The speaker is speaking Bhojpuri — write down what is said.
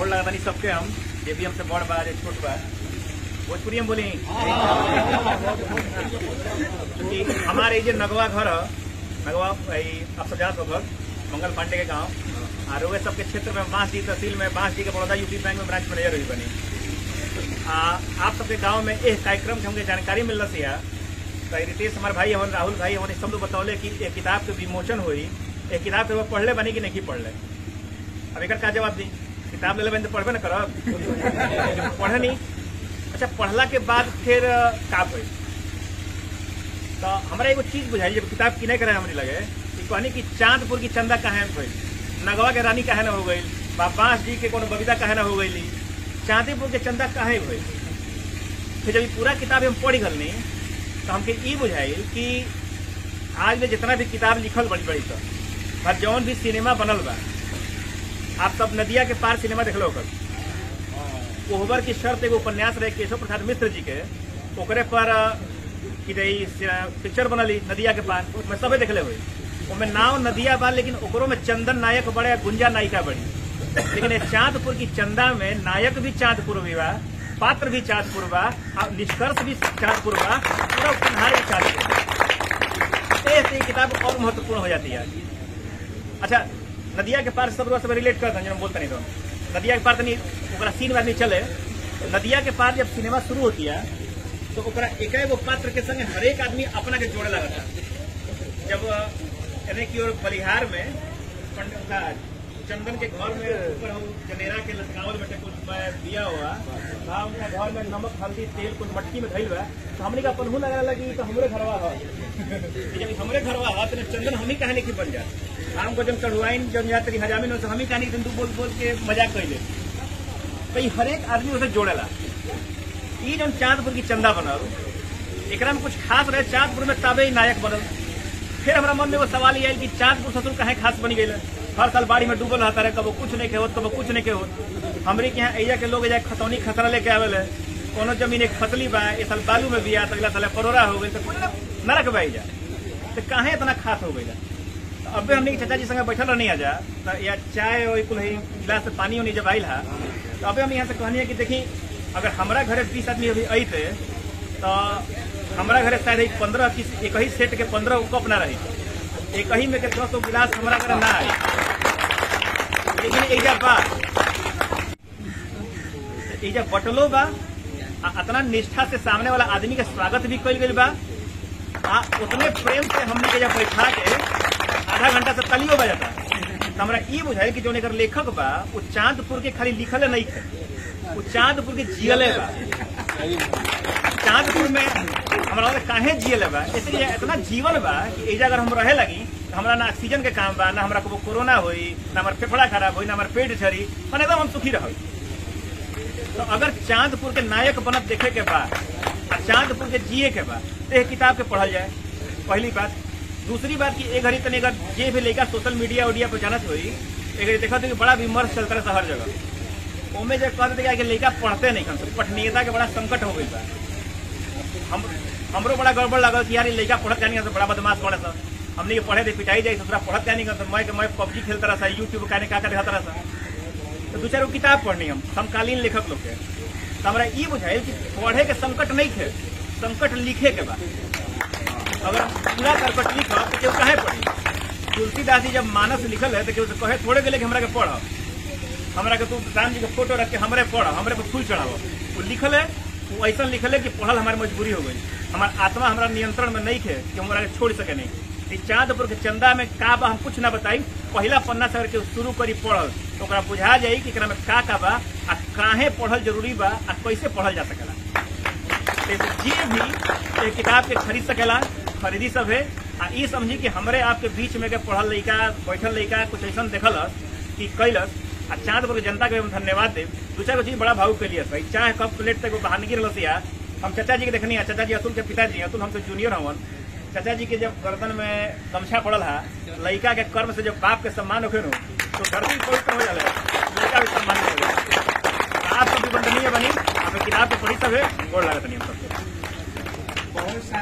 गोड़ लगा नहीं सबके हम जे भी हमसे बड़ बा छोट बा भोजपुरी हम बोली क्योंकि हमारे जो नगवा घर है नगवा आप सब जानते हो मंगल पांडे के गांव और वे सबके क्षेत्र में बांसडी तहसील में बांसडी के बड़ौदा यूपी बैंक में ब्रांच मैनेजर हुई बनी। आप सबके गांव में एक कार्यक्रम से हमको जानकारी मिल रही है तो रितेश हमारे भाई हमारे राहुल भाई हमारे सब लोग बतौले कि एक किताब के विमोचन हुई एक किताब के वो पढ़ले बनी कि नहीं पढ़ले। अब एक का जवाब दी किताब ले तो पढ़बे न करब पढ़े नहीं। अच्छा पढ़ला के बाद फिर का हुई तो हमारा एगो चीज बुझाई जब किताब किने करे हमारी लगे कहनी कि चांदपुर की चंदा कहे हुई नगवा के रानी कहे न हो गई बांस जी के कोनो बबीता कहे न हो गई चांदीपुर के चंदा कहे हुई। फिर जब पूरा किताब हम पढ़ी गलनी तो हमके ई बुझाई कि आज में जितना भी किताब लिखल बड़ी बड़ी तो हर जौन भी सिनेमा बनल बा आप सब नदिया के पार सिनेमा देख लो कोहबर की शर्त एगो उपन्यास रहे केशव प्रसाद मिश्र जी के ओकरे पर पिक्चर बनली नदिया के पार मैं सबे देखले हुई उनमें नाव नदिया बा लेकिन ओकरो में चंदन नायक बड़े गुंजा नायिका बड़ी लेकिन चांदपुर की चंदा में नायक भी चांदपुर भी बा पात्र भी चांदपुर बा निष्कर्ष भी चांदपुर बा पूरा उपन्यास भी चांदपुर ऐसे किताब और महत्वपूर्ण हो जाती है। अच्छा नदिया के पार सब रिलेट करते हैं बोलते नहीं तो नदिया के पार तनी सीन में आदमी चले तो नदिया के पार जब सिनेमा शुरू होती है तो एक पात्र के संग हरेक आदमी अपना के जोड़े लगा था। जब यानी कि और बलिहार में चंदन के घर में ऊपर जनेरा के लटकावल बेटे कुछ दिया हुआ उनका घर में नमक हल्दी तेल कुछ मटकी में धैल हुआ तो हमने का पन्हू लगा लगी तो हमरे घरवा हो जब हमरे घरवा हो तो चंदन हम ही कहानी की बन जाए आम को जब चढ़वाइन जब यात्री हजामिन हो तो हम ही कहानी तू बोल बोल के मजाक कैले तो ये हरेक आदमी उसे जोड़ेला। ये जो चांदपुर की चंदा बनल एक में कुछ खास रहे चांदपुर में तबे नायक बनल। फिर हमारा मन में वो सवाल ये कि चांदपुर ससुर कहे खास बनी गई हर साल बाड़ी में डूबल रहता रहे कबो कुछ नहीं के हो कबो कुछ नहीं के हो हमरे के यहाँ एजा के लोग खतौनी खतरा लेके आवे कोनो जमीन एक फसली बा इस साल बालू में बिया अगला साल परोरा हो गई तो कुछ नरक बह जा तो कहे इतना खास हो गई। तो अब हमने चाचा जी संगे बैठल नहीं आ जा तो या चाय और कुल गिलास से पानी होनी जब आयल है तो अब हम यहाँ से कहनी है कि देखी अगर हमारा घरे 20 आदमी अभी अते तो हमारा घरे शायद 15 एक ही सेट के 15 कप ना रही एक ही में के 10 गिलास हमारा घर ना आई लेकिन एजा बटलो बा इतना निष्ठा से सामने वाला आदमी के स्वागत भी कल गई बा उतने प्रेम से हमने के जब बैठा के आधा घंटा से तलियो बजाता तो हमारा ये बुझाई कि जो लेखक बा वो चांदपुर के खाली लिखले नहीं थे वो चांदपुर के जियले बा चांदपुर में हमारा काहे जियले बा इसलिए इतना जीवन बा कि एजा अगर हम रहे लगी तो हमारा ना ऑक्सीजन के काम बा ना हमारा को कोरोना हुई ना हमारा फेफड़ा खराब हुई ना हमारा पेट झरी मन एकदम हम सुखी रह। तो अगर चांदपुर के नायक बनत देखे के बाद और चांदपुर के जिये के बाद तो किताब के पढ़ल जाए पहली बात। दूसरी बात की एक घड़ी तनी अगर जे भी लेकर सोशल मीडिया उडिया पर जानत हुई एक घड़ी देखा कि बड़ा विमर्श चलता रहा हर जगह उनमें जब कहते थे कि लड़का पढ़ते नहीं कम पठनीयता के बड़ा संकट हो गई बा हमरो बड़ा गड़बड़ लगल कि यार लड़का पढ़त जानी बड़ा बदमाश पड़े सर हमने ये पढ़े थे पिटाई जाए दूसरा पढ़त जानी मैं पबजी खेलता रहा यूट्यूब कहने का दिखाता रहा तो दो चार वो किताब पढ़नी हम समकालीन लेखक लोग के तो हमारा ये बुझाई कि पढ़े के संकट नहीं थे संकट लिखे के बाद अगर पूरा करकट लिखा तो केहू कहे पढ़ी। तुलसीदास जी जब मानस लिखल है तो केहू कहे थोड़े के लेके हमरा के पढ़ हमरा के तू राम जी के फोटो रख के हमरे पढ़ हमरे पर फूल चढ़ाव वो लिखल है वो ऐसा लिखल है कि पढ़ल हमारी मजबूरी हो गई हमारा आत्मा हमारा नियंत्रण में नहीं थे कि हमारा छोड़ सके नहीं। चांदपुर के चंदा में का बा हम कुछ ना बताई पहला पन्ना से करके शुरू करी पढ़ल तो बुझा जाये कि में का बा आ काहे पढ़ल जरूरी बा आ कैसे पढ़ल जा सकेला। जे भी किताब के खरीद सकेला खरीदी सब है आ ये समझी कि हमरे आपके बीच में के पढ़ल लड़का बैठल लड़का कुछ ऐसा देखल कि कैलस आ चांदपुर की जनता के हम धन्यवाद दे। दूसरा चीज बड़ा भावुक के लिए चाहे कप प्लेट तक बहानगी रहा हम चाचा जी के देखनी है चाचा जी अतुल के पिताजी अतुल हमसे जूनियर हवन चाचा जी के जब गर्दन में गमछा पड़ल है लड़का के कर्म से जब बाप के सम्मान होखे नो तो धरती पवित्र हो जाए लड़का भी सम्मान हो आप सब भी वंदनीय बनी आप किताब के पढ़ी सब है गोड़ लागत नहीं हम सबके।